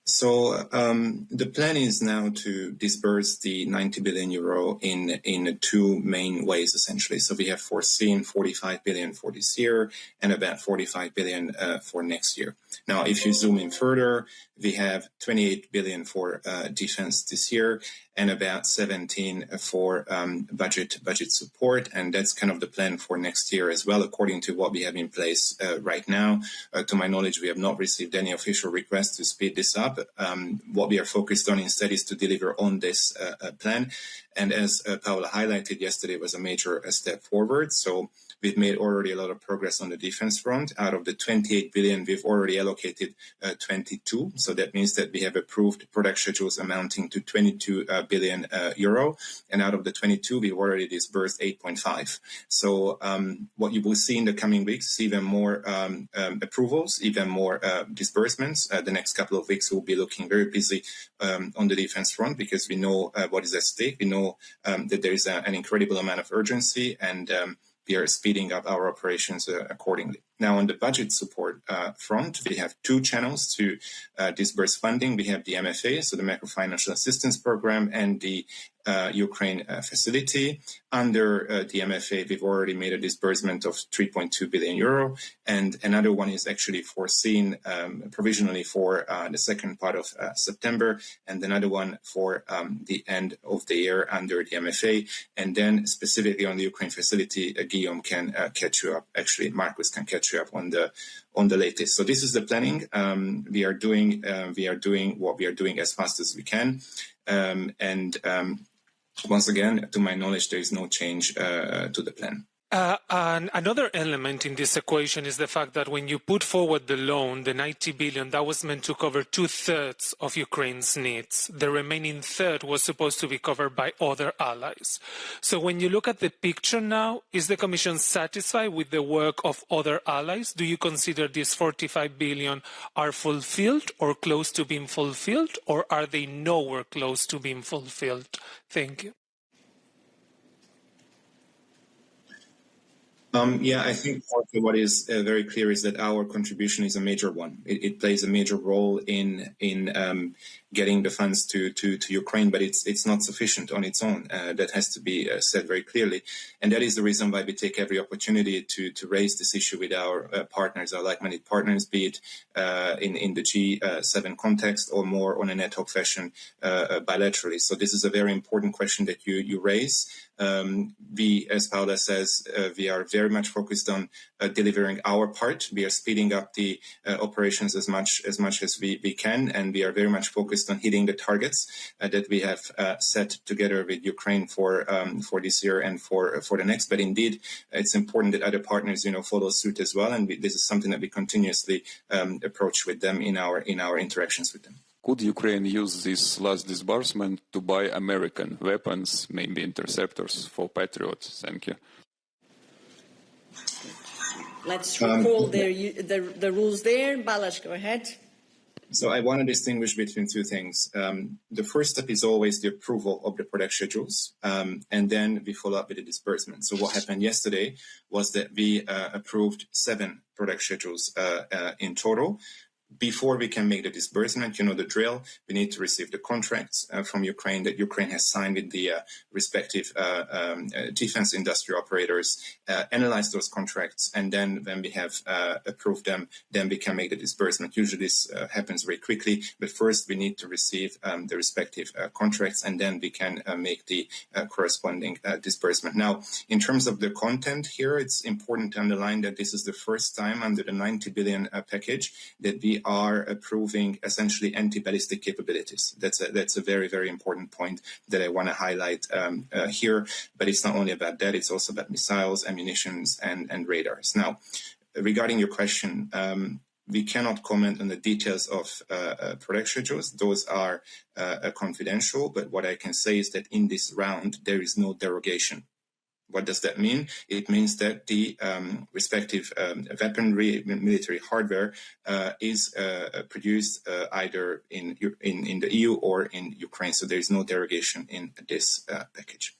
So the plan is now to disburse the 90 billion euro in two main ways, essentially. So we have foreseen 45 billion for this year and about 45 billion for next year. Now, if you zoom in further, we have 28 billion for defense this year and about 17 for budget support, and that's kind of the plan for next year as well, according to what we have in place right now. To my knowledge, we have not received any official request to speed this up. What we are focused on instead is to deliver on this plan, and as Paola highlighted yesterday, was a major step forward. So we've made already a lot of progress on the defense front. Out of the 28 billion, we've already allocated 22. So that means that we have approved product schedules amounting to 22 billion euro. And out of the 22, we've already disbursed 8.5. So what you will see in the coming weeks is even more approvals, even more disbursements. The next couple of weeks, we'll be looking very busy on the defense front because we know what is at stake. We know that there is an incredible amount of urgency, and we are speeding up our operations accordingly. Now, on the budget support front, we have two channels to disburse funding. We have the MFA, so the Macro-Financial Assistance Program, and the Ukraine facility. Under the MFA, we've already made a disbursement of 3.2 billion euro, and another one is actually foreseen provisionally for the second part of September, and another one for the end of the year under the MFA. And then specifically on the Ukraine facility, Guillaume can catch you up. Actually, Marcus can catch you up on the latest. So this is the planning. We are doing what we are doing as fast as we can, and once again, to my knowledge, there is no change to the plan. And another element in this equation is the fact that when you put forward the loan, the 90 billion, that was meant to cover 2/3 of Ukraine's needs. The remaining third was supposed to be covered by other allies. So when you look at the picture now, is the Commission satisfied with the work of other allies? Do you consider these 45 billion are fulfilled or close to being fulfilled, or are they nowhere close to being fulfilled? Thank you. Yeah, I think what is very clear is that our contribution is a major one. It plays a major role in getting the funds to Ukraine, but it's not sufficient on its own. That has to be said very clearly, and that is the reason why we take every opportunity to raise this issue with our partners, our like-minded partners, be it in the G7 context or more on an ad hoc fashion bilaterally. So this is a very important question that you raise. We, as Paola says, we are very much focused on delivering our part. We are speeding up the operations as much as we can, and we are very much focused on hitting the targets that we have set together with Ukraine for this year and for the next. But indeed, it's important that other partners, follow suit as well, and this is something that we continuously approach with them in our interactions with them. Could Ukraine use this last disbursement to buy American weapons, maybe interceptors for Patriots? Thank you. Let's recall the rules there. Balázs, go ahead. So I want to distinguish between two things. The first step is always the approval of the product schedules, and then we follow up with the disbursement. So what happened yesterday was that we approved 7 product schedules in total. Before we can make the disbursement, the drill, we need to receive the contracts from Ukraine that Ukraine has signed with the respective defense industry operators, analyze those contracts, and then when we have approved them, then we can make the disbursement. Usually this happens very quickly, but first we need to receive the respective contracts, and then we can make the corresponding disbursement. Now, in terms of the content here, it's important to underline that this is the first time under the 90 billion package that we are approving essentially anti-ballistic capabilities. That's a very, very important point that I want to highlight here. But it's not only about that, it's also about missiles, ammunitions, and radars. Now, regarding your question, we cannot comment on the details of product schedules. Those are confidential, but what I can say is that in this round, there is no derogation. What does that mean? It means that the respective weaponry, military hardware is produced either in the EU or in Ukraine. So there is no derogation in this package.